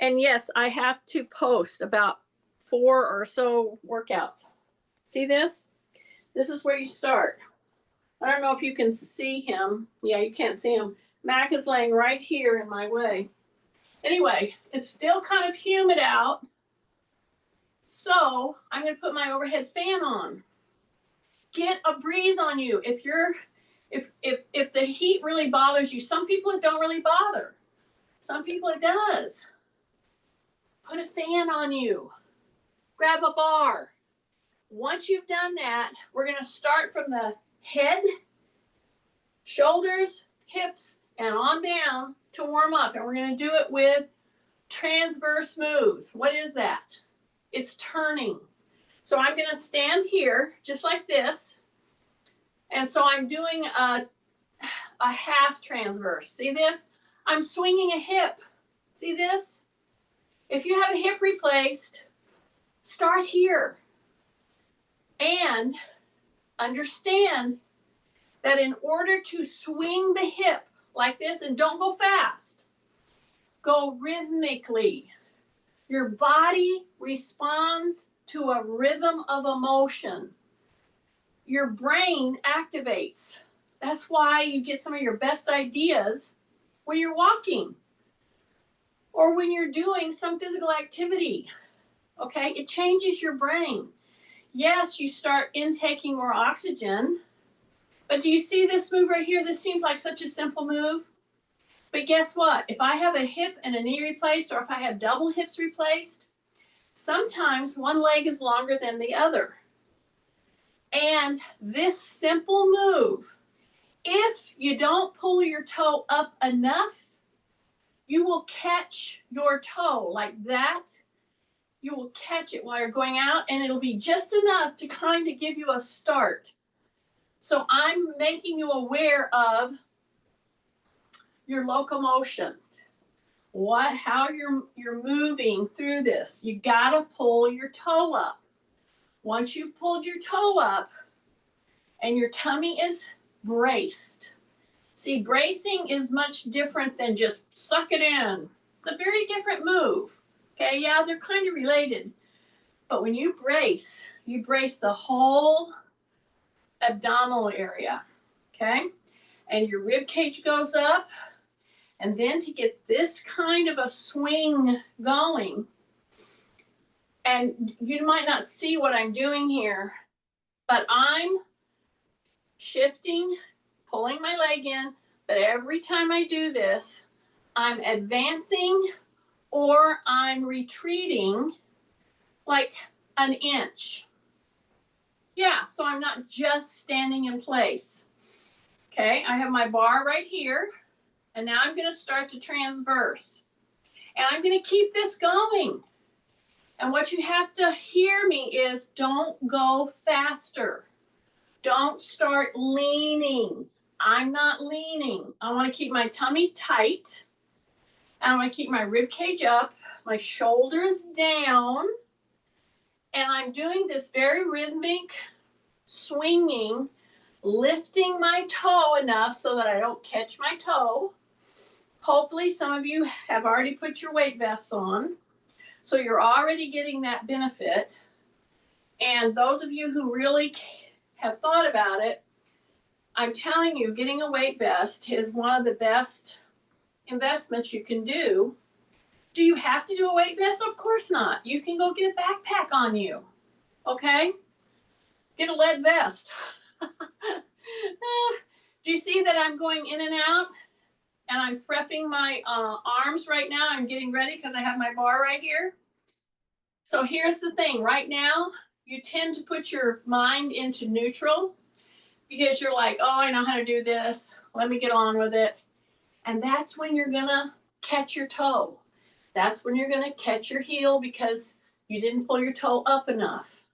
And yes, I have to post about 4 or so workouts. See this? This is where you start. I don't know if you can see him. Yeah, you can't see him. Mac is laying right here in my way. Anyway, it's still kind of humid out. So I'm going to put my overhead fan on. Get a breeze on you. If the heat really bothers you, some people it don't really bother. Some people it does. Put a fan on you. Grab a bar. Once you've done that, we're going to start from the head, shoulders, hips, and on down to warm up. And we're going to do it with transverse moves. What is that? It's turning. So I'm going to stand here just like this. And so I'm doing a half transverse. See this? I'm swinging a hip. See this? If you have a hip replaced, start here. And understand that in order to swing the hip like this, and don't go fast, go rhythmically. Your body responds to a rhythm of emotion. Your brain activates. That's why you get some of your best ideas when you're walking or when you're doing some physical activity. Okay, it changes your brain. Yes, you start intaking more oxygen, but do you see this move right here? This seems like such a simple move. But guess what? If I have a hip and a knee replaced, or if I have double hips replaced, sometimes one leg is longer than the other. And this simple move, if you don't pull your toe up enough, you will catch your toe like that. You will catch it while you're going out, and it'll be just enough to kind of give you a start. So I'm making you aware of your locomotion, how you're moving through this. You gotta pull your toe up. Once you've pulled your toe up and your tummy is braced. See, bracing is much different than just suck it in. It's a very different move. Okay, yeah, they're kind of related. But when you brace the whole abdominal area, okay? And your rib cage goes up. And then to get this kind of a swing going, and you might not see what I'm doing here, but I'm shifting, pulling my leg in, but every time I do this, I'm advancing or I'm retreating like an inch. Yeah, so I'm not just standing in place. Okay, I have my bar right here, and now I'm going to start to transverse. And I'm going to keep this going. And what you have to hear me is don't go faster. Don't start leaning. I'm not leaning. I want to keep my tummy tight. And I want to keep my rib cage up, my shoulders down. And I'm doing this very rhythmic swinging, lifting my toe enough so that I don't catch my toe. Hopefully some of you have already put your weight vests on, so you're already getting that benefit. And those of you who really have thought about it, I'm telling you, getting a weight vest is one of the best investments you can do. Do you have to do a weight vest? Of course not. You can go get a backpack on you, okay? Get a lead vest. Do you see that I'm going in and out? And I'm prepping my arms right now. I'm getting ready because I have my bar right here. So here's the thing. Right now, you tend to put your mind into neutral because you're like, oh, I know how to do this. Let me get on with it. And that's when you're going to catch your toe. That's when you're going to catch your heel because you didn't pull your toe up enough.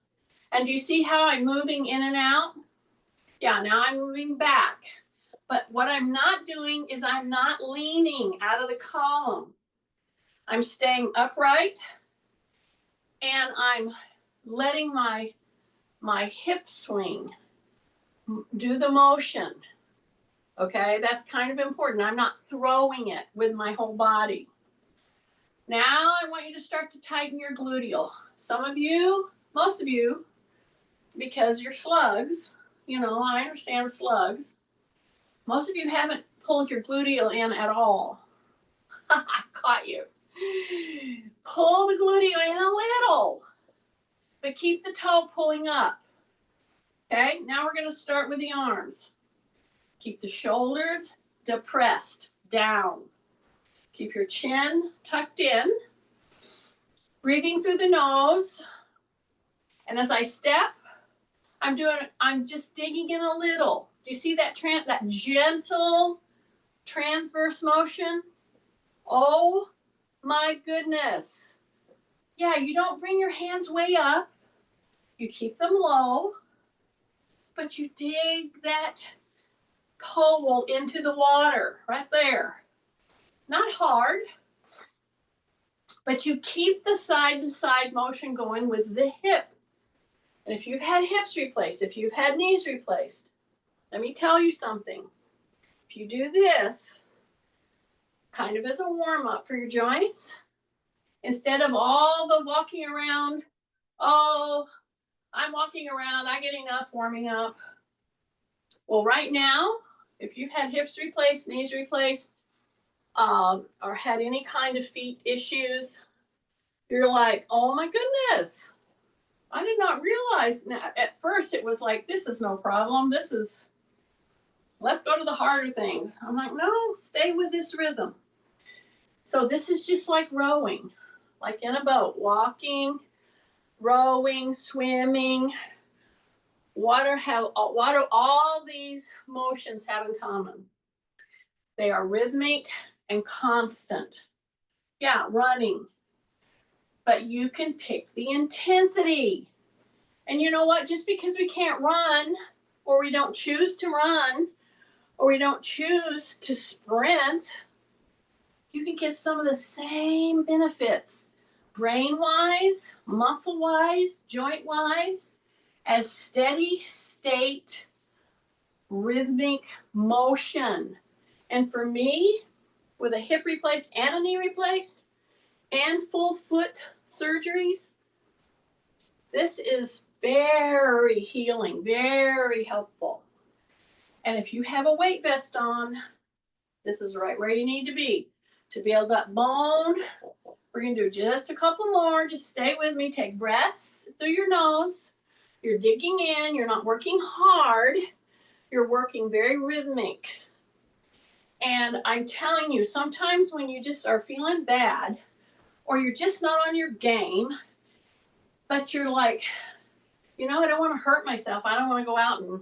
And do you see how I'm moving in and out? Yeah, now I'm moving back. But what I'm not doing is I'm not leaning out of the column. I'm staying upright and I'm letting my hip swing do the motion. Okay, that's kind of important. I'm not throwing it with my whole body. Now I want you to start to tighten your gluteal. Some of you, most of you, because you're slugs, you know, I understand slugs. Most of you haven't pulled your gluteal in at all. I caught you. Pull the gluteal in a little, but keep the toe pulling up. Okay, now we're going to start with the arms. Keep the shoulders depressed, down. Keep your chin tucked in. Breathing through the nose. And as I step, I'm just digging in a little. Do you see that gentle transverse motion? Oh my goodness. Yeah, you don't bring your hands way up. You keep them low, but you dig that pole into the water right there. Not hard, but you keep the side to side motion going with the hip. And if you've had hips replaced, if you've had knees replaced, let me tell you something. If you do this, kind of as a warm up for your joints, instead of all the walking around, oh, I'm walking around, I get enough warming up. Well, right now, if you've had hips replaced, knees replaced, or had any kind of feet issues, you're like, oh my goodness, I did not realize. Now, at first it was like, this is no problem. Let's go to the harder things. I'm like, no, stay with this rhythm. So this is just like rowing, like in a boat, walking, rowing, swimming. What do all these motions have in common? They are rhythmic and constant. Yeah, running. But you can pick the intensity. And you know what? Just because we can't run, or we don't choose to run, or we don't choose to sprint, you can get some of the same benefits, brain-wise, muscle-wise, joint-wise, as steady state rhythmic motion. And for me, with a hip replaced and a knee replaced and full foot surgeries, this is very healing, very helpful. And if you have a weight vest on, this is right where you need to be build that bone. We're going to do just a couple more. Just stay with me. Take breaths through your nose. You're digging in. You're not working hard. You're working very rhythmic. And I'm telling you, sometimes when you just are feeling bad, or you're just not on your game, but you're like, you know, I don't want to hurt myself. I don't want to go out and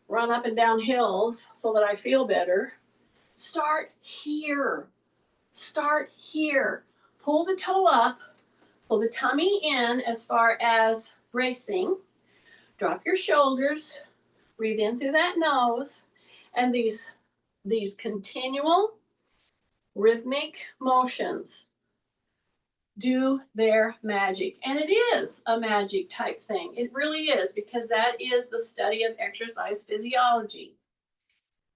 run up and down hills so that I feel better. Start here. Start here. Pull the toe up. Pull the tummy in as far as bracing. Drop your shoulders. Breathe in through that nose. And these continual rhythmic motions do their magic. And it is a magic type thing. It really is, because that is the study of exercise physiology.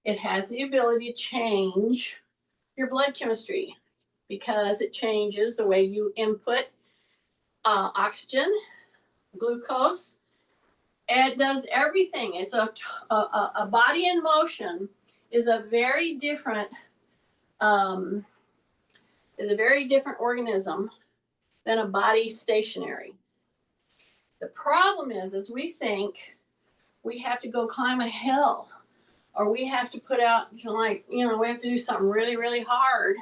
It has the ability to change your blood chemistry because it changes the way you input oxygen, glucose. It does everything. It's a body in motion is a very different organism than a body stationary. The problem is we think we have to go climb a hill, or we have to put out, we have to do something really, really hard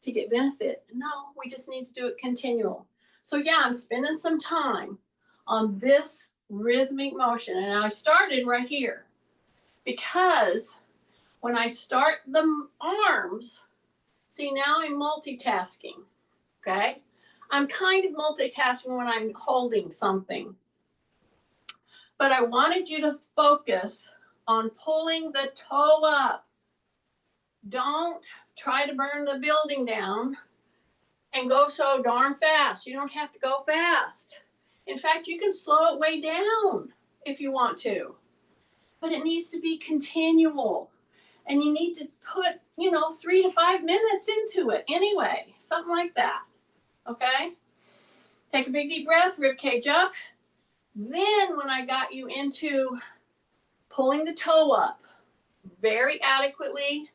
to get benefit. No, we just need to do it continual. So yeah, I'm spending some time on this rhythmic motion, and I started right here because when I start the arms, see, now I'm multitasking, okay? I'm kind of multitasking when I'm holding something. But I wanted you to focus on pulling the toe up. Don't try to burn the building down and go so darn fast. You don't have to go fast. In fact, you can slow it way down if you want to. But it needs to be continual. And you need to put, 3 to 5 minutes into it anyway, something like that. okay? Take a big deep breath, rib cage up. Then when I got you into pulling the toe up very adequately,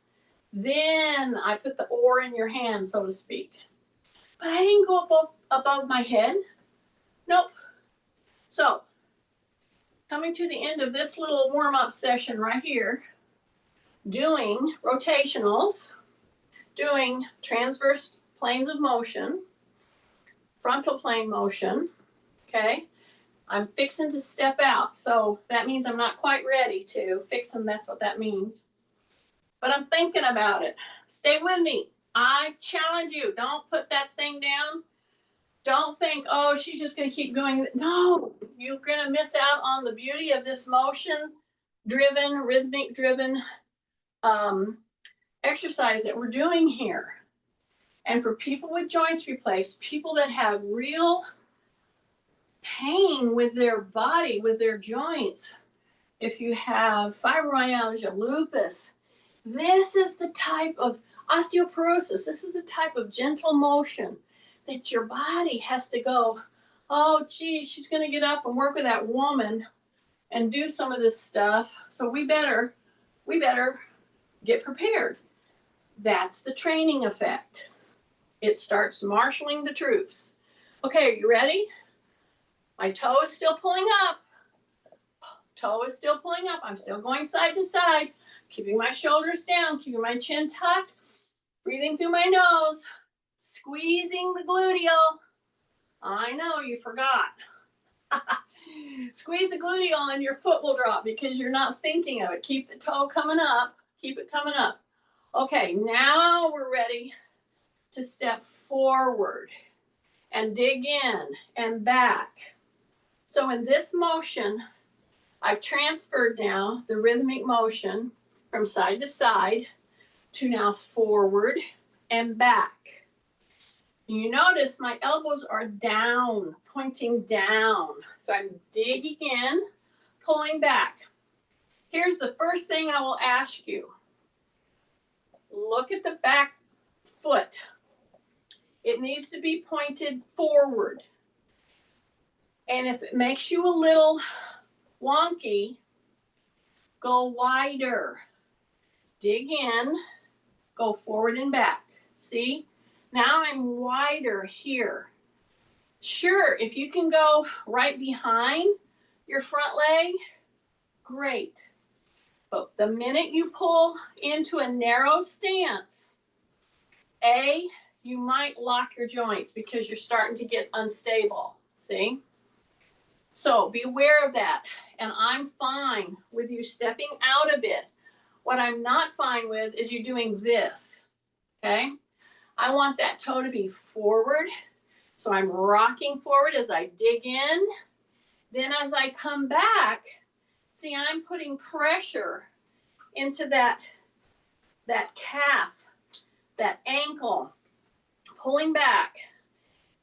then I put the oar in your hand, so to speak. But I didn't go above my head. Nope. So, coming to the end of this little warm-up session right here, doing rotationals, doing transverse planes of motion, frontal plane motion, okay? I'm fixing to step out, so that means I'm not quite ready to. Fixing, that's what that means. But I'm thinking about it. Stay with me. I challenge you. Don't put that thing down. Don't think, oh, she's just going to keep doing it. No, you're going to miss out on the beauty of this motion-driven, rhythmic-driven exercise that we're doing here. And for people with joints replaced, people that have real pain with their body, with their joints, if you have fibromyalgia, lupus, this is the type of osteoporosis, this is the type of gentle motion that your body has to go, oh, gee, she's going to get up and work with that woman and do some of this stuff. So we better get prepared. That's the training effect. It starts marshaling the troops. Okay, are you ready? My toe is still pulling up. Toe is still pulling up. I'm still going side to side, keeping my shoulders down, keeping my chin tucked, breathing through my nose, squeezing the gluteal. I know you forgot. Squeeze the gluteal and your foot will drop because you're not thinking of it. Keep the toe coming up. Keep it coming up. Okay, now we're ready to step forward and dig in and back. So in this motion, I've transferred now the rhythmic motion from side to side to now forward and back. You notice my elbows are down, pointing down. So I'm digging in, pulling back. Here's the first thing I will ask you. Look at the back foot. It needs to be pointed forward. And if it makes you a little wonky, go wider. Dig in, go forward and back. See? Now I'm wider here. Sure, if you can go right behind your front leg, great. But the minute you pull into a narrow stance, you might lock your joints because you're starting to get unstable. See? So be aware of that. And I'm fine with you stepping out a bit. What I'm not fine with is you doing this. Okay? I want that toe to be forward. So I'm rocking forward as I dig in. Then as I come back, see, I'm putting pressure into that calf, that ankle, pulling back.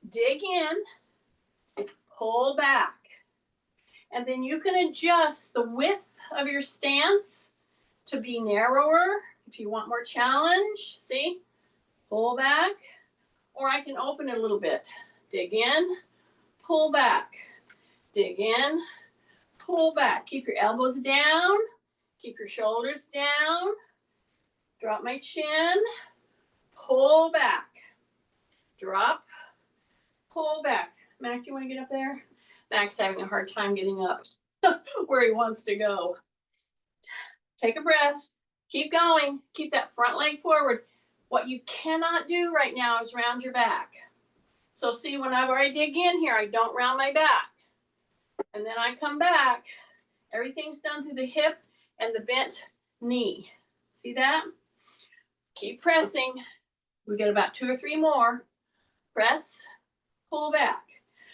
Dig in, pull back. And then you can adjust the width of your stance to be narrower if you want more challenge. See? Pull back. Or I can open it a little bit. Dig in, pull back. Dig in, pull back. Keep your elbows down. Keep your shoulders down. Drop my chin. Pull back. Drop. Pull back. Mac, you want to get up there? Mac's having a hard time getting up where he wants to go. Take a breath. Keep going. Keep that front leg forward. What you cannot do right now is round your back. So see, whenever I dig in here, I don't round my back. And then I come back. Everything's done through the hip and the bent knee. See that? Keep pressing. We get about 2 or 3 more. Press, pull back.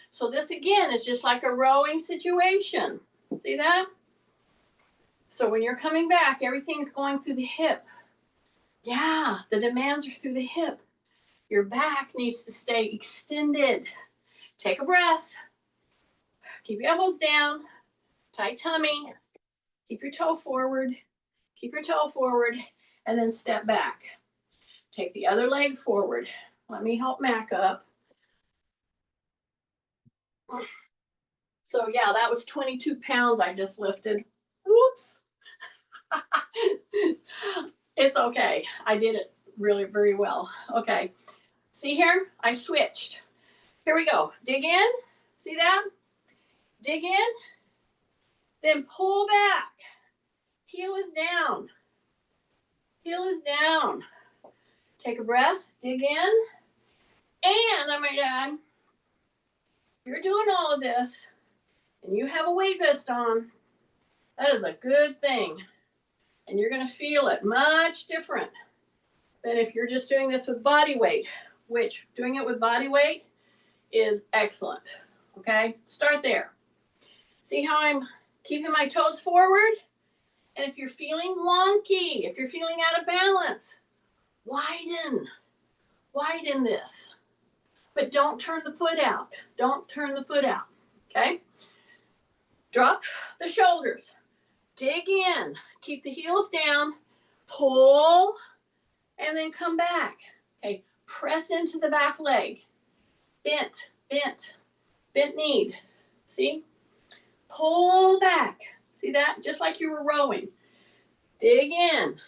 So this again is just like a rowing situation. See that? So when you're coming back, everything's going through the hip. Yeah, the demands are through the hip. Your back needs to stay extended. Take a breath. Keep your elbows down. Tight tummy. Keep your toe forward. Keep your toe forward. And then step back. Take the other leg forward. Let me help Mac up. So yeah, that was 22 pounds I just lifted. Whoops. It's okay. I did it really very well. Okay. See here? I switched. Here we go. Dig in. See that? Dig in. Then pull back. Heel is down. Heel is down. Take a breath. Dig in. And I might add, you're doing all of this and you have a weight vest on. That is a good thing. And you're going to feel it much different than if you're just doing this with body weight, which doing it with body weight is excellent. Okay, start there. See how I'm keeping my toes forward? And if you're feeling wonky, if you're feeling out of balance, widen this. But don't turn the foot out. Don't turn the foot out, okay? Drop the shoulders. Dig in. Keep the heels down. Pull, and then come back. Okay, press into the back leg. Bent knee. See? Pull back. See that? Just like you were rowing. Dig in.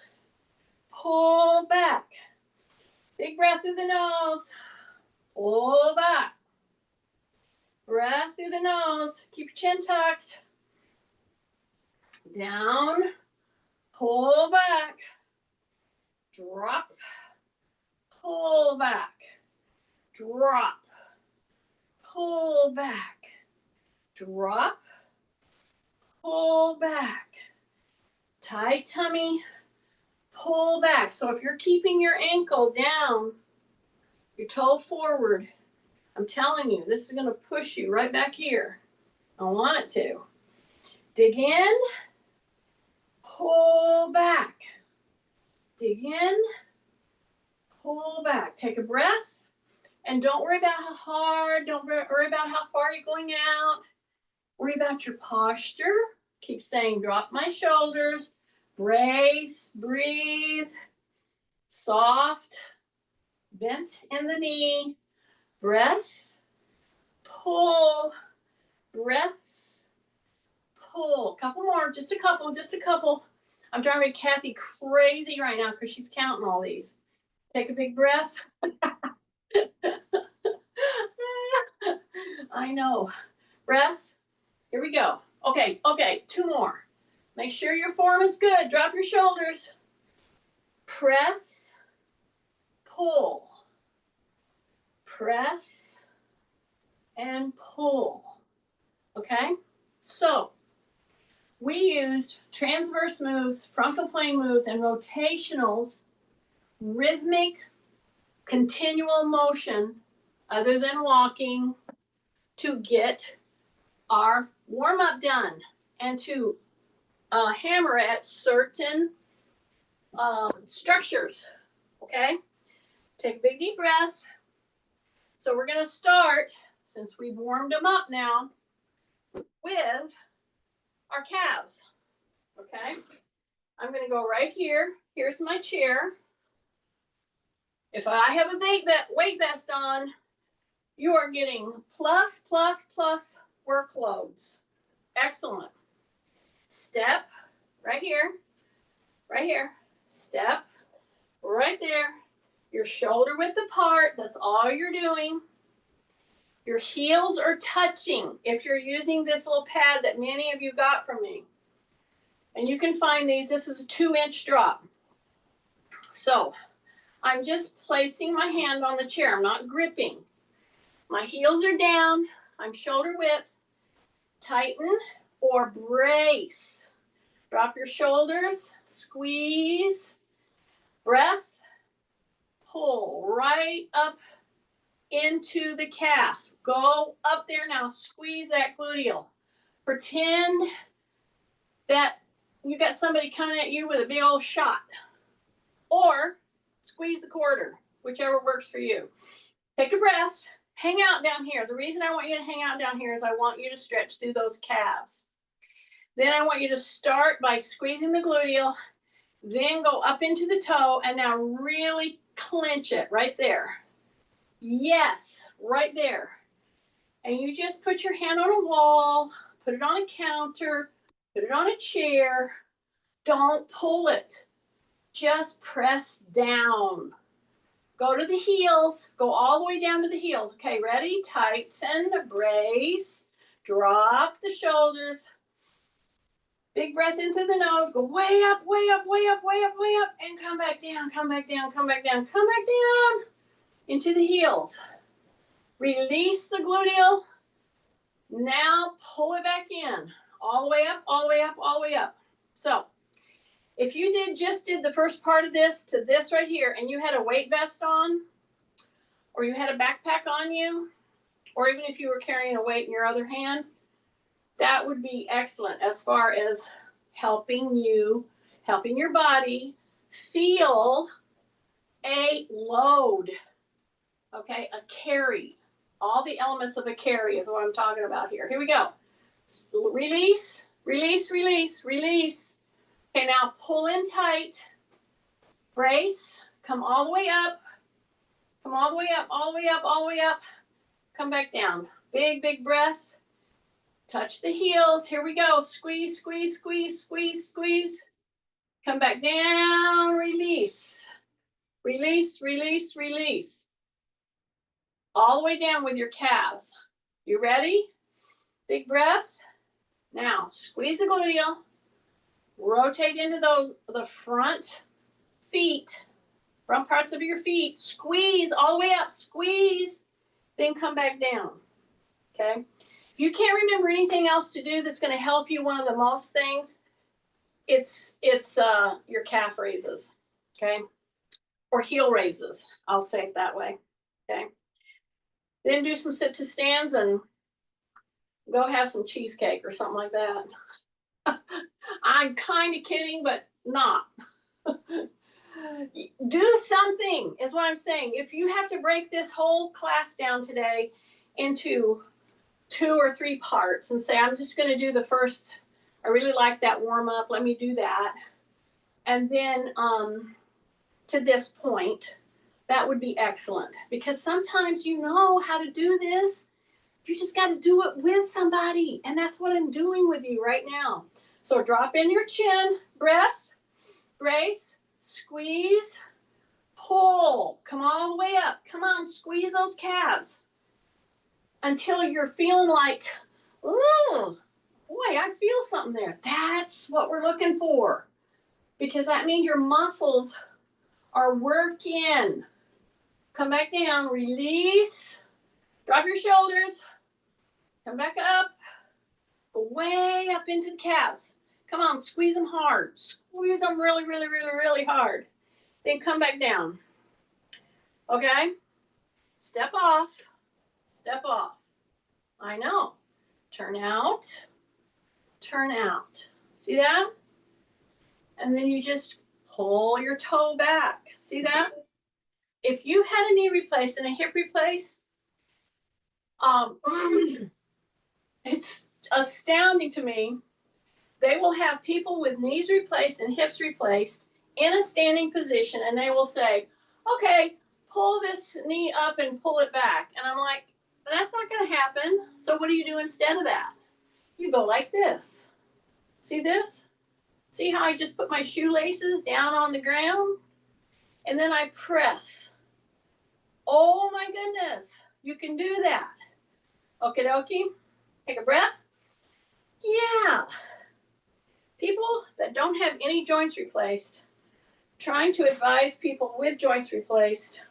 Pull back. Big breath through the nose. Pull back. Breath through the nose. Keep your chin tucked. Down. Pull back. Drop. Pull back. Drop. Pull back. Drop. Pull back. Tight tummy. Pull back. So if you're keeping your ankle down, your toe forward, I'm telling you, this is going to push you right back here. I want it to. Dig in. Pull back. Dig in. Pull back. Take a breath. And don't worry about how hard. Don't worry about how far you're going out. Worry about your posture. Keep saying, drop my shoulders. Brace. Breathe. Soft. Bent in the knee. Breath. Pull. Breath. Pull. Couple more. Just a couple. I'm driving Kathy crazy right now because she's counting all these. Take a big breath. I know. Breath. Here we go. Okay, two more. Make sure your form is good. Drop your shoulders. Press. Pull. Press. And pull. Okay? So, we used transverse moves, frontal plane moves, and rotationals, rhythmic, continual motion, other than walking, to get our warm-up done and to hammer at certain structures, okay? Take a big deep breath. So we're going to start, since we've warmed them up now, with our calves, okay? I'm going to go right here. Here's my chair. If I have a weight vest on, you are getting plus workloads. Excellent. Step right here, step right there. Your shoulder width apart, that's all you're doing. Your heels are touching if you're using this little pad that many of you got from me. And you can find these, this is a 2-inch drop. So I'm just placing my hand on the chair, I'm not gripping. My heels are down, I'm shoulder width. Tighten or brace. Drop your shoulders, squeeze, breath, pull right up into the calf. Go up there now, squeeze that gluteal. Pretend that you got somebody coming at you with a big old shot. Or squeeze the quarter, whichever works for you. Take a breath. Hang out down here. The reason I want you to hang out down here is I want you to stretch through those calves. Then I want you to start by squeezing the gluteal, then go up into the toe, and now really clench it right there. Yes, right there. And you just put your hand on a wall, put it on a counter, put it on a chair. Don't pull it. Just press down. Go to the heels. Go all the way down to the heels. Okay, ready? Tighten, brace, drop the shoulders. Big breath in through the nose. Go way up, way up, way up, way up, way up, and come back down, come back down, come back down, come back down into the heels. Release the gluteal. Now pull it back in. All the way up, all the way up, all the way up. So if you just did the first part of this to this right here, and you had a weight vest on, or you had a backpack on you, or even if you were carrying a weight in your other hand, that would be excellent as far as helping your body feel a load, okay, a carry. All the elements of a carry is what I'm talking about here. Here we go. Release, release, release, release. Okay, now pull in tight. Brace. Come all the way up. Come all the way up, all the way up, all the way up. Come back down. Big, big breath. Touch the heels. Here we go. Squeeze, squeeze, squeeze, squeeze, squeeze. Come back down. Release. Release, release, release. All the way down with your calves. You ready? Big breath. Now, squeeze the gluteal. Rotate into the front feet, front parts of your feet. Squeeze all the way up. Squeeze. Then come back down. Okay? If you can't remember anything else to do that's going to help you, one of the most things, it's your calf raises, okay? Or heel raises, I'll say it that way, okay? Then do some sit to stands and go have some cheesecake or something like that. I'm kind of kidding, but not. Do something is what I'm saying. If you have to break this whole class down today into 2 or 3 parts and say, I'm just going to do the first, I really like that warm up, let me do that. And then to this point, that would be excellent. Because sometimes you know how to do this. You just got to do it with somebody. And that's what I'm doing with you right now. So drop in your chin, breath, brace, squeeze, pull. Come all the way up. Come on, squeeze those calves. Until you're feeling like, oh, boy, I feel something there. That's what we're looking for. Because that means your muscles are working. Come back down, release, drop your shoulders, come back up, go way up into the calves. Come on, squeeze them hard. Squeeze them really, really, really, really hard. Then come back down. Okay? Step off. Step off. I know. Turn out. Turn out. See that? And then you just pull your toe back. See that? If you had a knee replaced and a hip replaced, it's astounding to me. They will have people with knees replaced and hips replaced in a standing position, and they will say, okay, pull this knee up and pull it back. And I'm like, that's not going to happen. So what do you do instead of that? You go like this. See this? See how I just put my shoelaces down on the ground? And then I press. Oh my goodness. You can do that. Okie dokie. Take a breath. Yeah. People that don't have any joints replaced, trying to advise people with joints replaced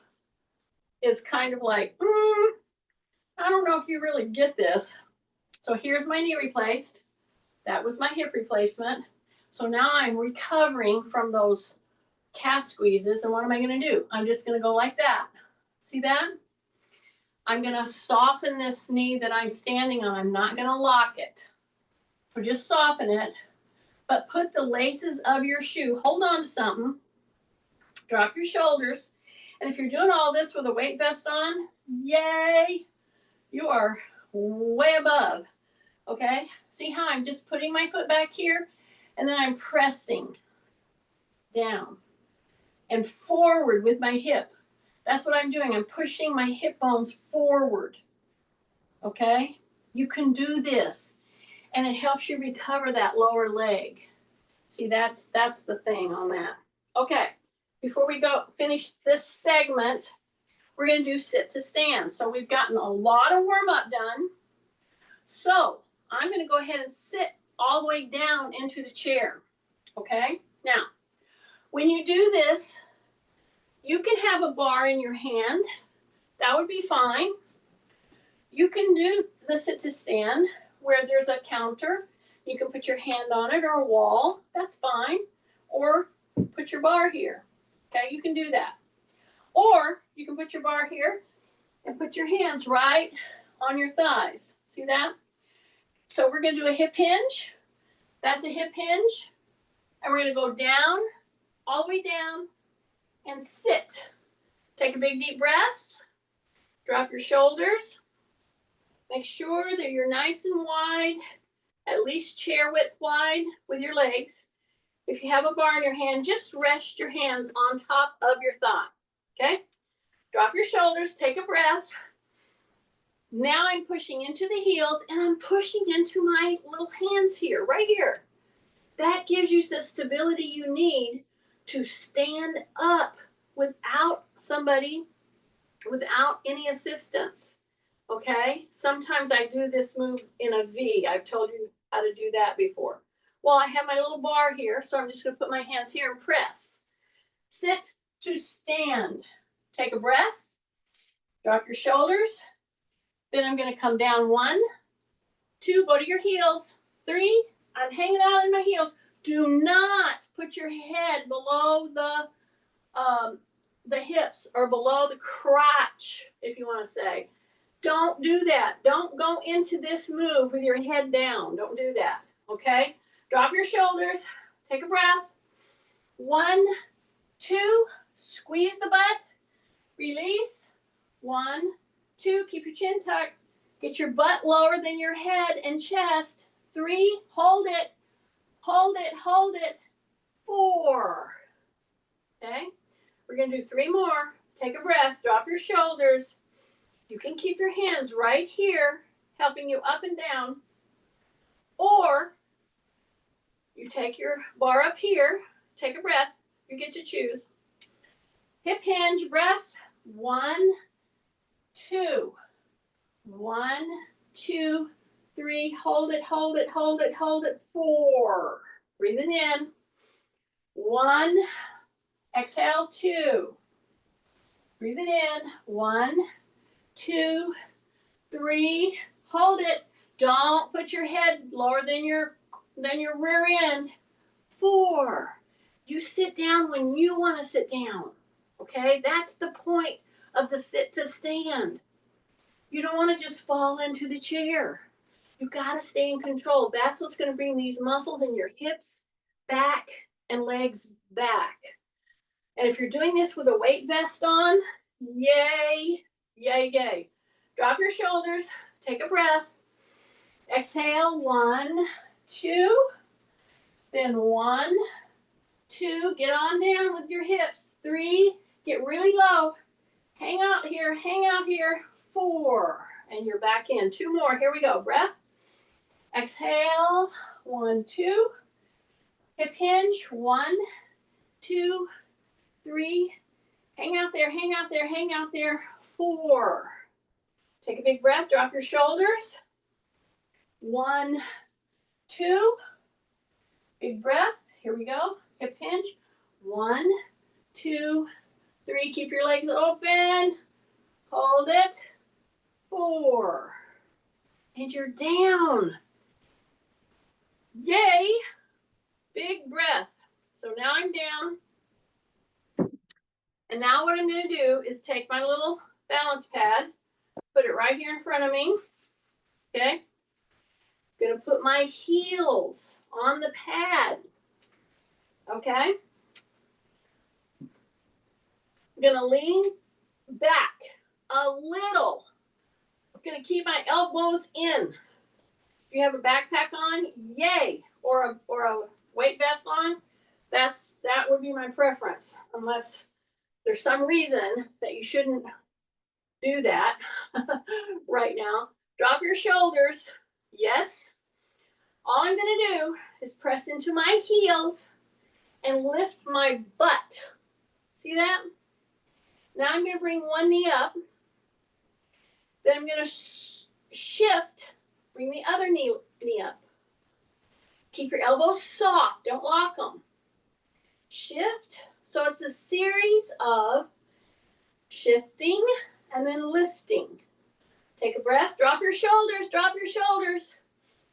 is kind of like, I don't know if you really get this. So here's my knee replaced. That was my hip replacement. So now I'm recovering from those calf squeezes. And what am I going to do? I'm just going to go like that. See that? I'm going to soften this knee that I'm standing on. I'm not going to lock it. So just soften it. But put the laces of your shoe. Hold on to something. Drop your shoulders. And if you're doing all this with a weight vest on, yay, you are way above. Okay? See how I'm just putting my foot back here? And then I'm pressing down and forward with my hip. That's what I'm doing. I'm pushing my hip bones forward. Okay? You can do this, and it helps you recover that lower leg. See, that's the thing on that. Okay, before we go finish this segment, we're going to do sit to stand. So we've gotten a lot of warm up done. So I'm going to go ahead and sit all the way down into the chair. Okay, now when you do this, you can have a bar in your hand. That would be fine. You can do the sit to stand where there's a counter. You can put your hand on it or a wall. That's fine. Or put your bar here. Okay, you can do that. Or you can put your bar here and put your hands right on your thighs. See that? So we're going to do a hip hinge. That's a hip hinge. And we're going to go down, all the way down, and sit. Take a big deep breath. Drop your shoulders. Make sure that you're nice and wide, at least chair width wide with your legs. If you have a bar in your hand, just rest your hands on top of your thigh. Okay? Drop your shoulders, take a breath. Now I'm pushing into the heels and I'm pushing into my little hands here, right here. That gives you the stability you need to stand up without any assistance. Okay? Sometimes I do this move in a V. I've told you how to do that before. Well, I have my little bar here, so I'm just going to put my hands here and press. Sit to stand. Take a breath. Drop your shoulders. Then I'm going to come down 1, 2, go to your heels. 3, I'm hanging out in my heels. Do not put your head below the hips or below the crotch, if you want to say. Don't do that. Don't go into this move with your head down. Don't do that. Okay? Drop your shoulders. Take a breath. 1, 2, squeeze the butt. Release. 1, 2, keep your chin tucked. Get your butt lower than your head and chest. 3, hold it. Hold it, hold it. 4. Okay? We're going to do 3 more. Take a breath. Drop your shoulders. You can keep your hands right here, helping you up and down. Or you take your bar up here. Take a breath. You get to choose. Hip hinge, breath. 1, 2. 1, 2, 3. Hold it, hold it, hold it, hold it. 4. Breathing in. 1. Exhale. 2. Breathing in. 1, 2, 3. Hold it. Don't put your head lower than your rear end. 4. You sit down when you want to sit down. Okay? That's the point of the sit to stand. You don't want to just fall into the chair. You got to stay in control. That's what's going to bring these muscles in your hips back and legs back. And if you're doing this with a weight vest on, yay, yay, yay. Drop your shoulders, take a breath. Exhale, 1, 2. Then 1, 2. Get on down with your hips. 3, get really low. Hang out here, hang out here. 4, and you're back in. 2 more, here we go. Breath. Exhale, 1, 2. Hip hinge, 1, 2, 3. Hang out there, hang out there, hang out there. 4. Take a big breath, drop your shoulders. 1, 2. Big breath, here we go. Hip hinge, 1, 2, 3. Keep your legs open. Hold it. 4. And you're down. Yay. Big breath. So now I'm down. And now what I'm going to do is take my little balance pad, put it right here in front of me. Okay? I'm going to put my heels on the pad. Okay? I'm going to lean back a little. I'm going to keep my elbows in. If you have a backpack on, yay. Or a weight vest on, that would be my preference. Unless there's some reason that you shouldn't do that right now. Drop your shoulders. Yes. All I'm going to do is press into my heels and lift my butt. See that? Now I'm going to bring one knee up. Then I'm going to shift. Bring the other knee up. Keep your elbows soft. Don't lock them. Shift. So it's a series of shifting and then lifting. Take a breath. Drop your shoulders. Drop your shoulders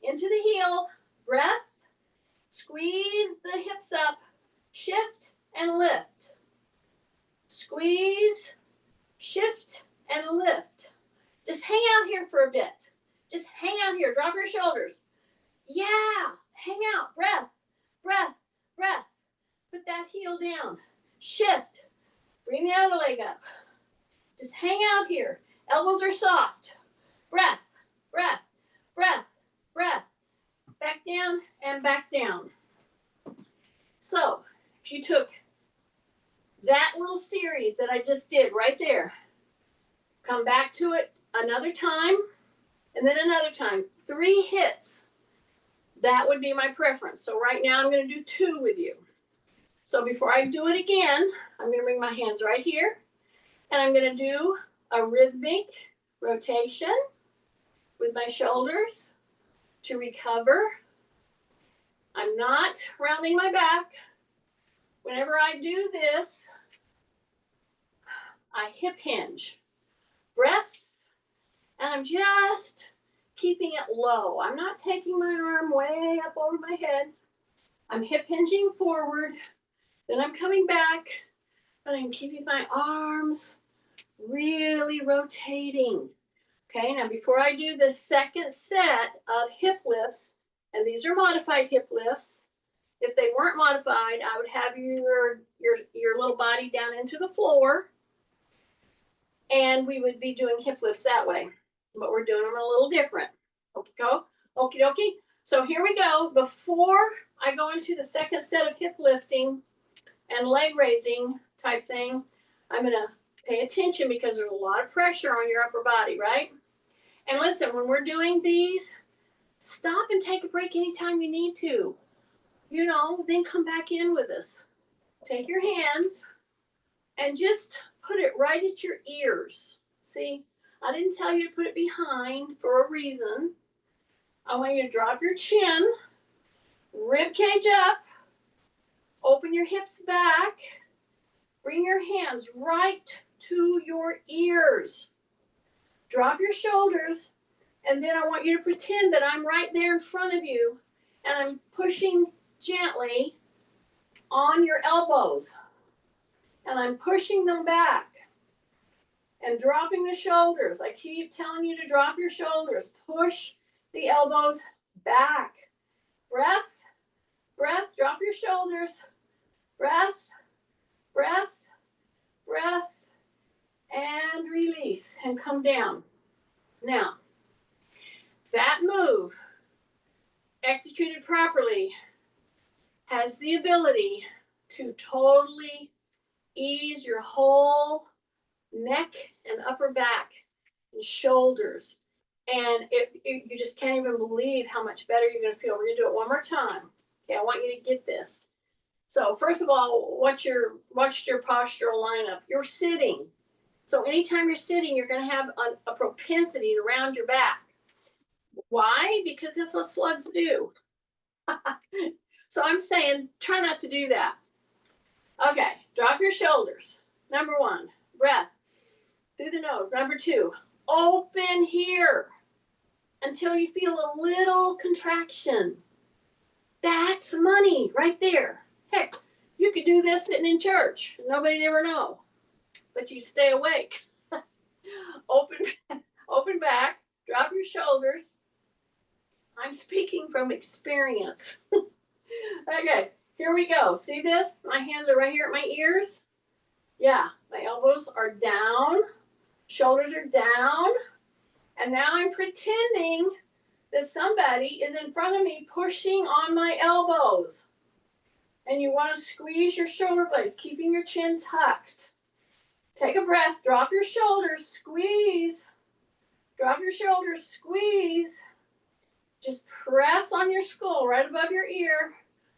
into the heel. Breath. Squeeze the hips up. Shift and lift. Squeeze, shift, and lift. Just hang out here for a bit. Just hang out here. Drop your shoulders. Yeah. Hang out. Breath, breath, breath. Put that heel down. Shift. Bring the other leg up. Just hang out here. Elbows are soft. Breath, breath, breath, breath. Back down and back down. So, if you took that little series that I just did right there, come back to it another time, and then another time. 3 hits. That would be my preference. So right now I'm going to do 2 with you. So before I do it again, I'm going to bring my hands right here, and I'm going to do a rhythmic rotation with my shoulders to recover. I'm not rounding my back. Whenever I do this, I hip hinge. Breath, and I'm just keeping it low. I'm not taking my arm way up over my head. I'm hip hinging forward. Then I'm coming back, but I'm keeping my arms really rotating. Okay, now before I do the second set of hip lifts, and these are modified hip lifts. If they weren't modified, I would have your little body down into the floor, and we would be doing hip lifts that way. But we're doing them a little different. Okie dokie. So here we go. Before I go into the second set of hip lifting and leg raising type thing, I'm going to pay attention because there's a lot of pressure on your upper body, right? And listen, when we're doing these, stop and take a break anytime you need to. You know, then come back in with us. Take your hands and just put it right at your ears. See, I didn't tell you to put it behind for a reason. I want you to drop your chin, rib cage up, open your hips back, bring your hands right to your ears. Drop your shoulders, and then I want you to pretend that I'm right there in front of you, and I'm pushing gently on your elbows, and I'm pushing them back and dropping the shoulders. I keep telling you to drop your shoulders. Push the elbows back. Breath, breath, drop your shoulders. Breath, breath, breath, and release and come down. Now, that move, executed properly, has the ability to totally ease your whole neck and upper back and shoulders. And you just can't even believe how much better you're going to feel. We're going to do it one more time. Okay, I want you to get this. So first of all, what's your postural lineup? You're sitting. So anytime you're sitting, you're going to have a propensity to round your back. Why? Because that's what slugs do. So I'm saying, try not to do that. Okay, drop your shoulders. Number 1, breath through the nose. Number 2, open here until you feel a little contraction. That's money right there. Heck, you could do this sitting in church. Nobody'd ever know. But you stay awake. Open back. Drop your shoulders. I'm speaking from experience. Okay, here we go. See this? My hands are right here at my ears. Yeah, my elbows are down. Shoulders are down. And now I'm pretending that somebody is in front of me pushing on my elbows. And you want to squeeze your shoulder blades, keeping your chin tucked. Take a breath, drop your shoulders, squeeze. Drop your shoulders, squeeze. Just press on your skull right above your ear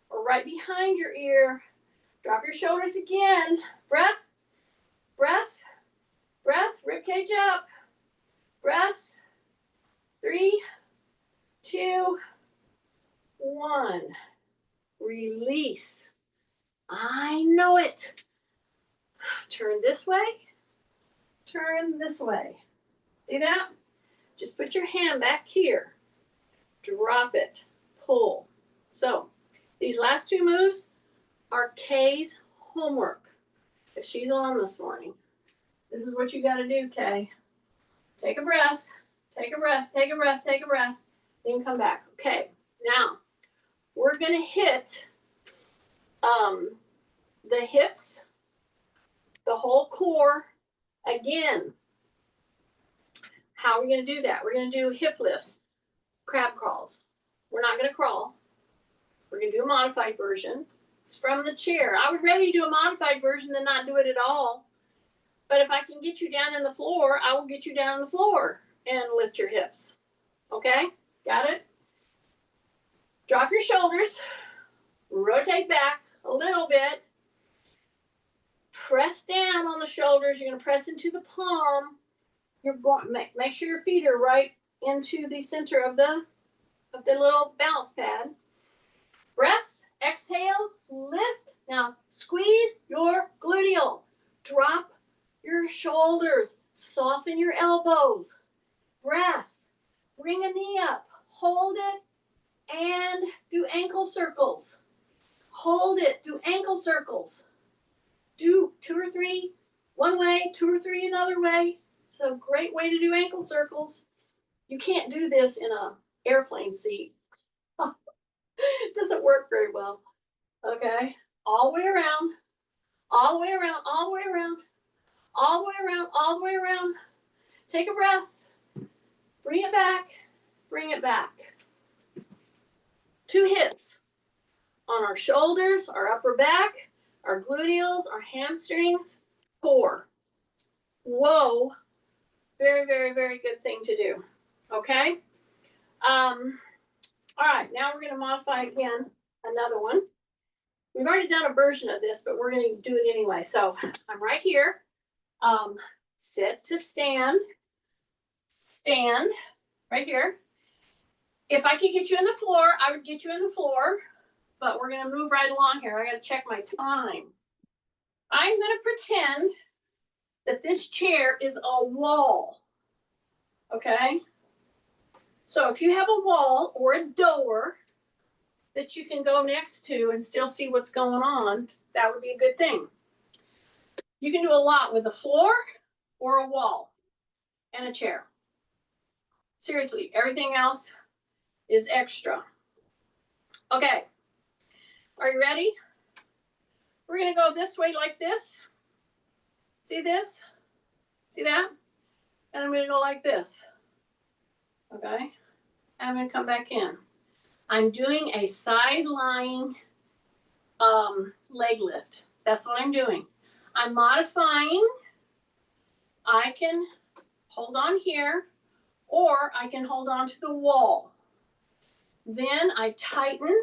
or right behind your ear. Drop your shoulders again. Breath, breath, breath. Ribcage up. Breath. 3, 2, 1. Release. I know it. Turn this way. Turn this way. See that? Just put your hand back here. Drop it. Pull. So, these last 2 moves are Kay's homework. If she's on this morning, this is what you got to do, Kay. Take a breath. Take a breath. Take a breath. Take a breath. Then come back. Okay. Now, we're going to hit the hips, the whole core again. How are we going to do that? We're going to do hip lifts, crab crawls. We're not going to crawl. We're going to do a modified version. It's from the chair. I would rather you do a modified version than not do it at all. But if I can get you down on the floor, I will get you down on the floor and lift your hips. Okay? Got it? Drop your shoulders. Rotate back a little bit. Press down on the shoulders. You're going to press into the palm. You're going make sure your feet are right into the center of the little balance pad. Breath, exhale, lift. Now squeeze your gluteal. Drop your shoulders. Soften your elbows. Breath. Bring a knee up. Hold it and do ankle circles. Hold it. Do ankle circles. Do 2 or 3 one way, 2 or 3 another way. It's a great way to do ankle circles. You can't do this in an airplane seat. It doesn't work very well. Okay? All the way around. All the way around. All the way around. All the way around. All the way around. Take a breath. Bring it back. Bring it back. 2 hits on our shoulders, our upper back, our gluteals, our hamstrings. 4. Whoa. Very, very, very good thing to do. Okay? All right, now we're going to modify again another one. We've already done a version of this, but we're going to do it anyway. So I'm right here. Sit to stand. Stand right here. If I could get you in the floor, I would get you in the floor, but we're going to move right along here. I got to check my time. I'm going to pretend that this chair is a wall. Okay? So if you have a wall or a door that you can go next to and still see what's going on, that would be a good thing. You can do a lot with a floor or a wall and a chair. Seriously, everything else is extra. Okay. Are you ready? We're going to go this way like this. See this? See that? And I'm going to go like this. Okay? I'm going to come back in. I'm doing a side lying leg lift. That's what I'm doing. I'm modifying. I can hold on here, or I can hold on to the wall. Then I tighten.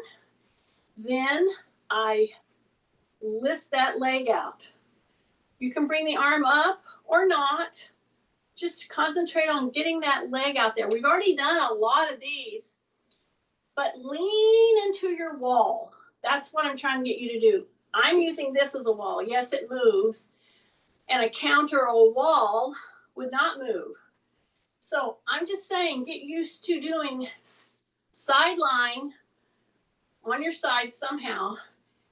Then I lift that leg out. You can bring the arm up or not. Just concentrate on getting that leg out there. We've already done a lot of these, but lean into your wall. That's what I'm trying to get you to do. I'm using this as a wall. Yes, it moves, and a counter or a wall would not move. So I'm just saying, get used to doing side lying on your side somehow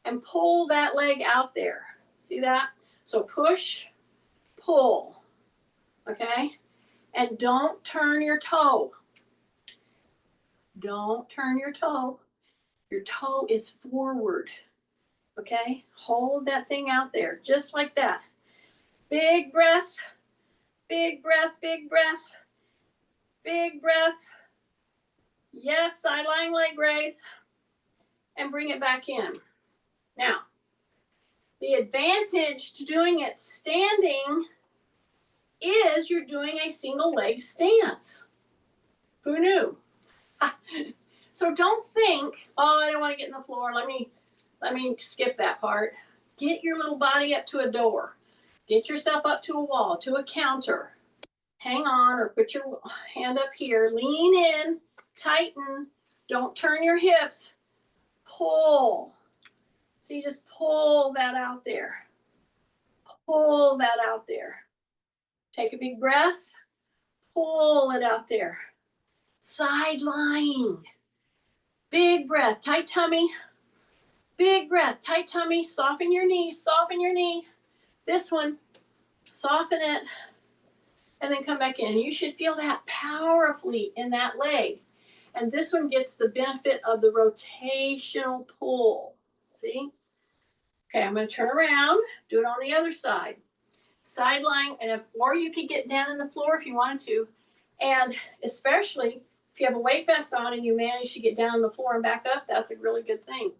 and pull that leg out there. See that? So push, pull, okay? And don't turn your toe. Don't turn your toe. Your toe is forward, okay? Hold that thing out there, just like that. Big breath, big breath, big breath, big breath. Yes, side lying leg raise. And bring it back in. Now, the advantage to doing it standing is you're doing a single leg stance. Who knew? So don't think, oh, I don't want to get in the floor. Let me skip that part. Get your little body up to a door. Get yourself up to a wall, to a counter. Hang on or put your hand up here. Lean in, tighten. Don't turn your hips. Pull. So you just pull that out there. Pull that out there. Take a big breath. Pull it out there. Side lying. Big breath, tight tummy. Big breath, tight tummy. Soften your knee, soften your knee. This one, soften it. And then come back in. You should feel that powerfully in that leg. And this one gets the benefit of the rotational pull. See? Okay, I'm going to turn around, do it on the other side. Side lying, or you could get down on the floor if you wanted to. And especially if you have a weight vest on and you manage to get down on the floor and back up, that's a really good thing.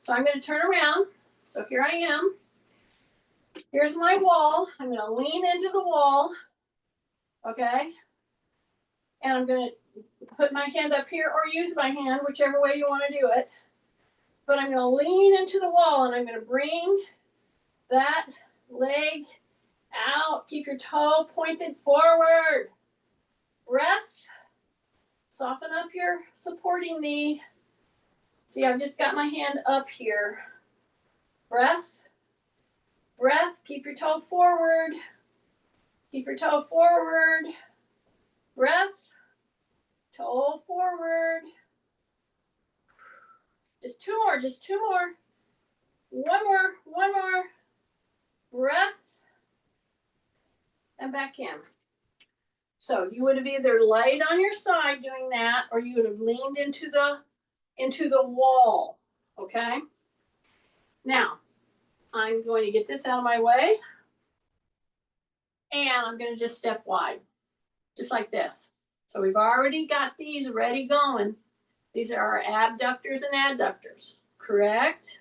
So I'm going to turn around. So here I am. Here's my wall. I'm going to lean into the wall. Okay? And I'm going to put my hand up here or use my hand, whichever way you want to do it. But I'm going to lean into the wall and I'm going to bring that leg out. Keep your toe pointed forward. Breath. Soften up your supporting knee. See, I've just got my hand up here. Breath. Breath. Keep your toe forward. Keep your toe forward. Breath. Toe forward. Just two more, just two more. One more, one more. Breath. And back in. So you would have either laid on your side doing that, or you would have leaned into the wall. Okay? Now, I'm going to get this out of my way. And I'm going to just step wide. Just like this. So we've already got these ready going. These are our abductors and adductors. Correct?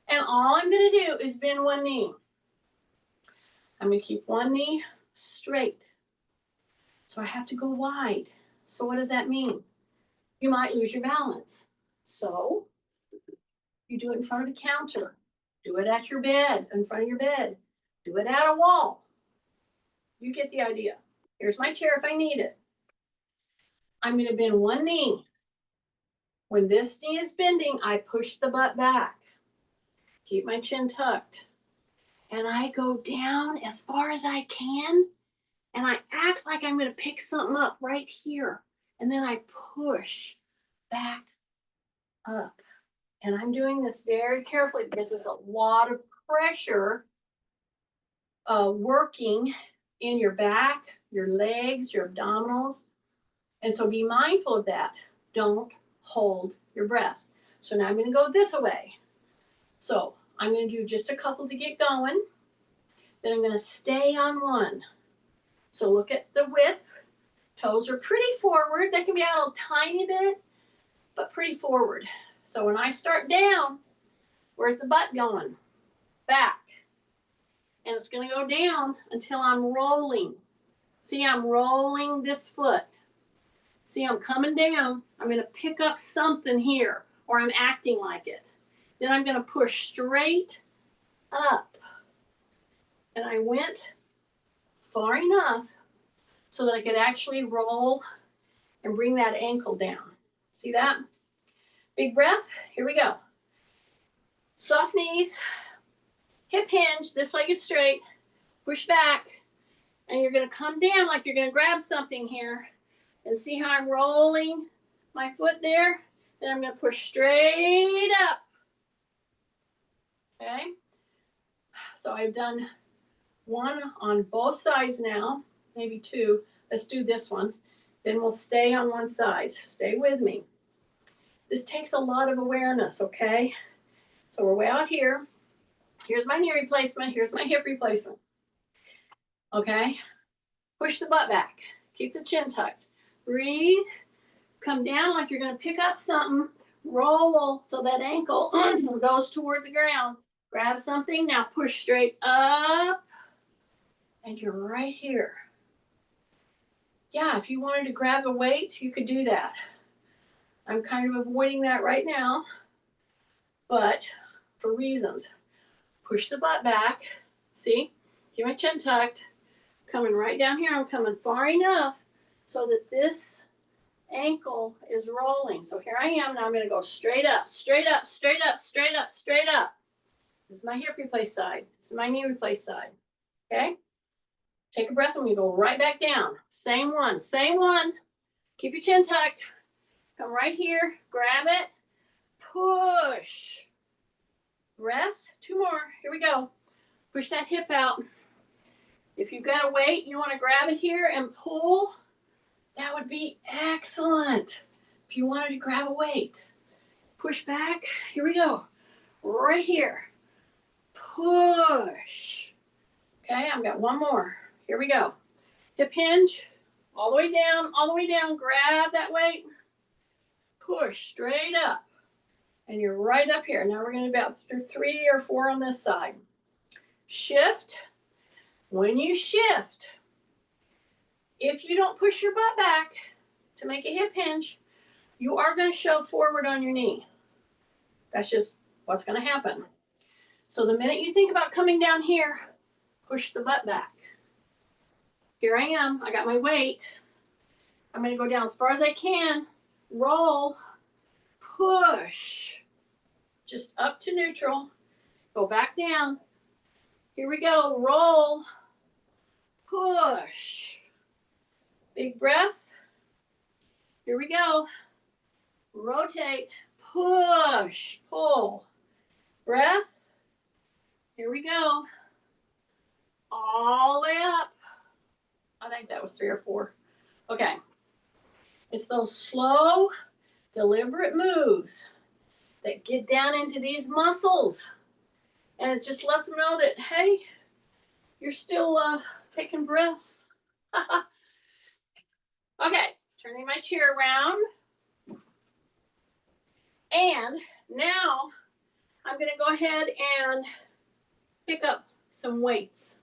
And all I'm going to do is bend one knee. I'm going to keep one knee straight. So I have to go wide. So what does that mean? You might lose your balance. So you do it in front of the counter. Do it at your bed, in front of your bed. Do it at a wall. You get the idea. Here's my chair if I need it. I'm going to bend one knee. When this knee is bending, I push the butt back. Keep my chin tucked. And I go down as far as I can. And I act like I'm going to pick something up right here. And then I push back up. And I'm doing this very carefully because there's a lot of pressure working in your back, your legs, your abdominals. And so be mindful of that. Don't hold your breath. So now I'm going to go this way. So I'm going to do just a couple to get going. Then I'm going to stay on one. So look at the width. Toes are pretty forward. They can be out a tiny bit, but pretty forward. So when I start down, where's the butt going? Back. And it's going to go down until I'm rolling. See, I'm rolling this foot. See, I'm coming down. I'm going to pick up something here, or I'm acting like it. Then I'm going to push straight up. And I went far enough so that I could actually roll and bring that ankle down. See that? Big breath. Here we go. Soft knees. Hip hinge. This leg is straight. Push back. And you're going to come down like you're going to grab something here. And see how I'm rolling my foot there? Then I'm going to push straight up. Okay? So I've done one on both sides now, maybe two. Let's do this one. Then we'll stay on one side. Stay with me. This takes a lot of awareness, okay? So we're way out here. Here's my knee replacement. Here's my hip replacement. Okay? Push the butt back. Keep the chin tucked. Breathe. Come down like you're going to pick up something. Roll so that ankle goes toward the ground. Grab something. Now push straight up. And you're right here. yeah, if you wanted to grab a weight, you could do that. I'm kind of avoiding that right now, but for reasons. Push the butt back. See? Keep my chin tucked. Coming right down here. I'm coming far enough so that this ankle is rolling. So here I am. Now I'm going to go straight up, straight up, straight up, straight up, straight up. This is my hip replace side. This is my knee replace side. Okay? Take a breath and we go right back down. Same one, same one. Keep your chin tucked. Come right here. Grab it. Push. Breath. 2 more. Here we go. Push that hip out. If you've got a weight, you want to grab it here and pull. That would be excellent. If you wanted to grab a weight, push back. Here we go. Right here. Push. Okay, I've got one more. Here we go. Hip hinge. All the way down, all the way down. Grab that weight. Push straight up. And you're right up here. Now we're going to about 3 or 4 on this side. Shift. When you shift, if you don't push your butt back to make a hip hinge, you are going to shove forward on your knee. That's just what's going to happen. So the minute you think about coming down here, push the butt back. Here I am. I got my weight. I'm going to go down as far as I can. Roll. Push. Just up to neutral. Go back down. Here we go. Roll. Push. Big breath. Here we go. Rotate. Push. Pull. Breath. Here we go. All the way up. I think that was 3 or 4. Okay. It's those slow, deliberate moves that get down into these muscles. And it just lets them know that, hey, you're still taking breaths. Okay, turning my chair around. And now I'm going to go ahead and pick up some weights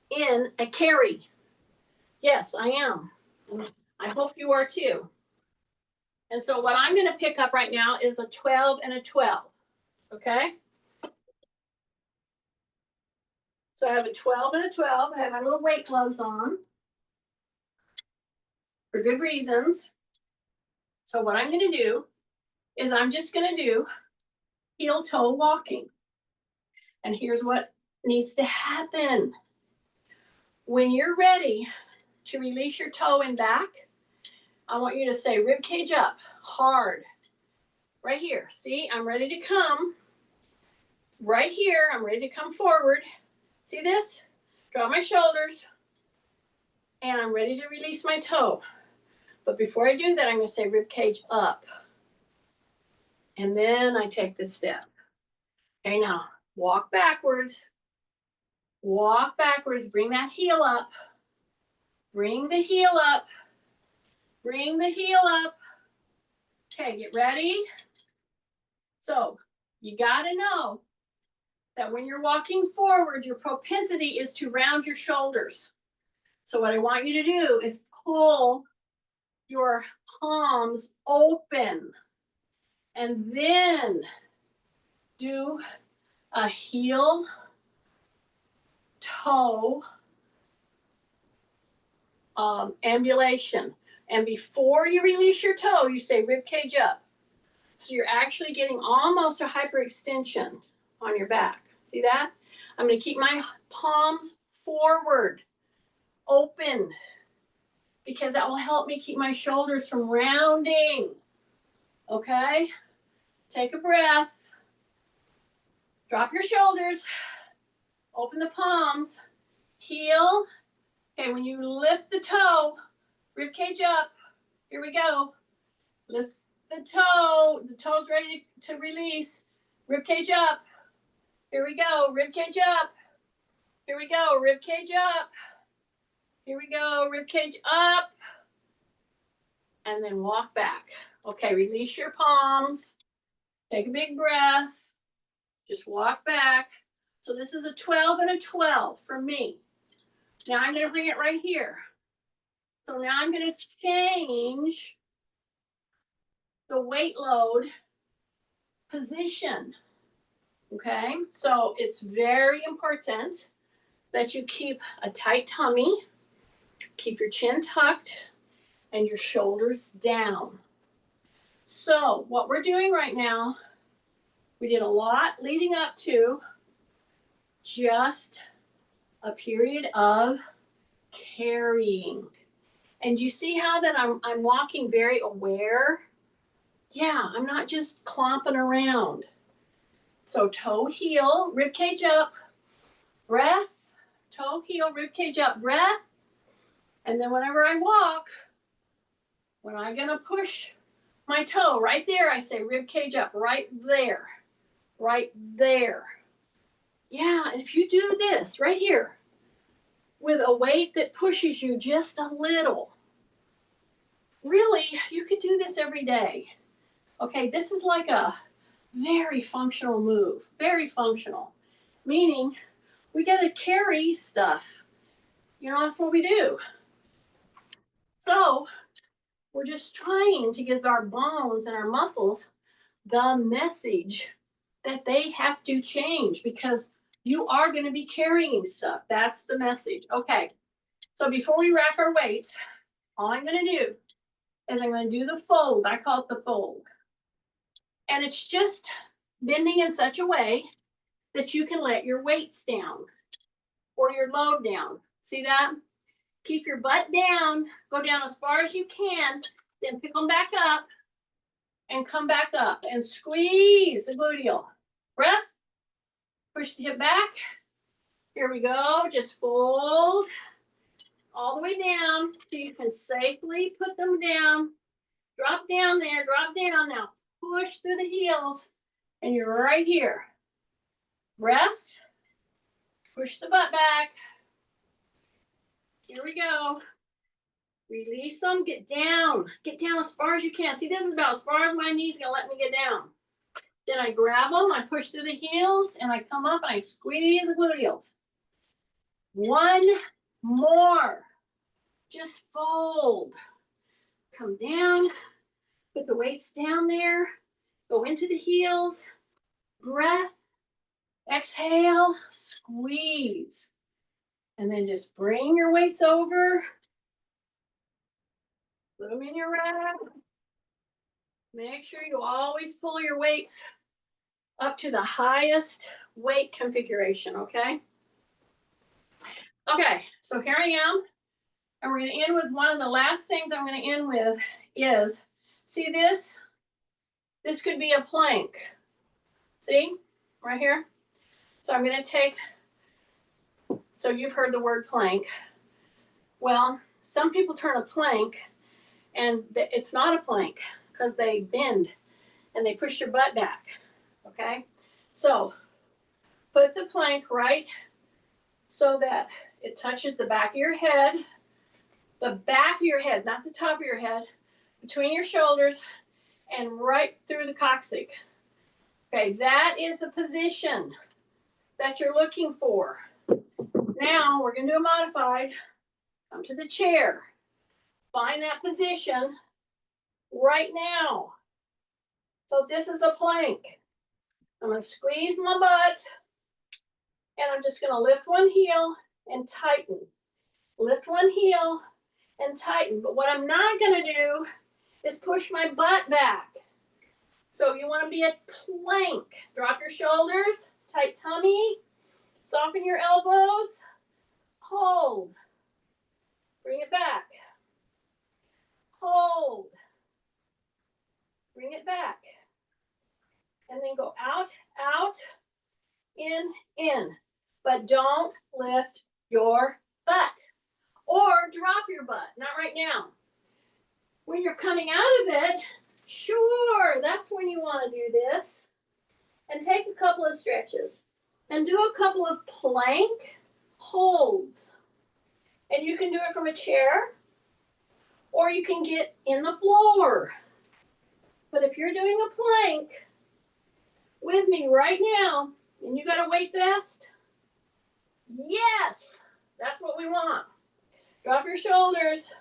in a carry. Yes, I am. I hope you are too. And so what I'm going to pick up right now is a 12 and a 12. Okay? So I have a 12 and a 12. I have my little weight gloves on for good reasons. So what I'm going to do is I'm just going to do heel toe walking. And here's what needs to happen. When you're ready to release your toe and back, I want you to say rib cage up, hard. Right here. See, I'm ready to come. Right here, I'm ready to come forward. See this? Draw my shoulders. And I'm ready to release my toe. But before I do that, I'm going to say rib cage up. And then I take this step. Okay, now walk backwards. Walk backwards. Bring that heel up. Bring the heel up. Bring the heel up. Okay, get ready. So you got to know that when you're walking forward, your propensity is to round your shoulders. So what I want you to do is pull your palms open and then do a heel toe ambulation. And before you release your toe, you say rib cage up. So you're actually getting almost a hyperextension on your back. See that? I'm going to keep my palms forward, open, because that will help me keep my shoulders from rounding. Okay? Take a breath. Drop your shoulders. Open the palms. Heel. Okay, when you lift the toe, rib cage up. Here we go. Lift the toe. The toe's ready to release. Rib cage up. Here we go. Rib cage up. Here we go. Rib cage up. Here we go. Rib cage up. And then walk back. Okay, release your palms. Take a big breath. Just walk back. So this is a 12 and a 12 for me. Now I'm going to bring it right here. So now I'm going to change the weight load position. Okay, so it's very important that you keep a tight tummy, keep your chin tucked, and your shoulders down. So what we're doing right now, we did a lot leading up to just a period of carrying. And you see how that I'm walking very aware? Yeah, I'm not just clomping around. So toe, heel, rib cage up, breath, toe, heel, rib cage up, breath. And then whenever I walk, when I'm gonna push my toe right there, I say rib cage up, right there, right there. Yeah, and if you do this right here with a weight that pushes you just a little, really, you could do this every day. Okay, this is like a very functional move, very functional, meaning we got to carry stuff. You know, that's what we do. So we're just trying to give our bones and our muscles the message that they have to change because you are going to be carrying stuff. That's the message. Okay, so before we rack our weights, all I'm going to do is I'm going to do the fold. I call it the fold. And it's just bending in such a way that you can let your weights down or your load down. See that? Keep your butt down, go down as far as you can, then pick them back up and come back up and squeeze the gluteal. Breath, push the hip back. Here we go, just fold all the way down so you can safely put them down. Drop down there, drop down now. Push through the heels and you're right here. Breath, push the butt back. Here we go. Release them, get down as far as you can. See, this is about as far as my knees gonna let me get down. Then I grab them, I push through the heels, and I come up and I squeeze the gluteals. One more. Just fold. Come down, put the weights down there, go into the heels, breath, exhale, squeeze. And then just bring your weights over, put them in your rack. Make sure you always pull your weights up to the highest weight configuration, okay? Okay, so here I am, and we're gonna end with one of the last things I'm gonna end with is, see this? This could be a plank. See, right here? So I'm gonna take, so you've heard the word plank. Well, some people turn a plank and it's not a plank because they bend and they push their butt back, okay? So put the plank right so that it touches the back of your head, not the top of your head, between your shoulders and right through the coccyx. Okay, that is the position that you're looking for. Now we're going to do a modified. Come to the chair. Find that position right now. So this is a plank. I'm going to squeeze my butt, and I'm just going to lift one heel and tighten. Lift one heel and tighten. But what I'm not going to do is push my butt back. So you want to be a plank. Drop your shoulders, tight tummy, soften your elbows, hold. Bring it back. Hold. Bring it back. And then go out, out, in. But don't lift your butt or drop your butt. Not right now. When you're coming out of it, sure, that's when you want to do this. And take a couple of stretches and do a couple of plank holds. And you can do it from a chair or you can get in the floor. But if you're doing a plank with me right now and you got a weight vest, yes, that's what we want. Drop your shoulders,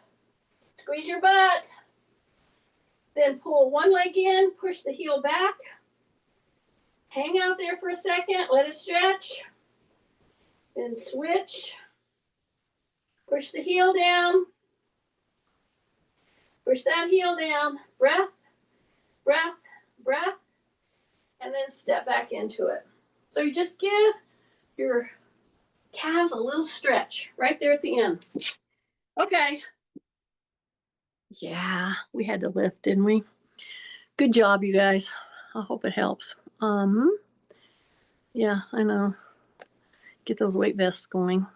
Squeeze your butt. Then pull one leg in, push the heel back. Hang out there for a second, let it stretch. Then switch. Push the heel down. Push that heel down. Breath, breath, breath. And then step back into it. So you just give your calves a little stretch right there at the end. Okay. Yeah, we had to lift, didn't we? Good job, you guys. I hope it helps. Yeah, I know. Get those weight vests going.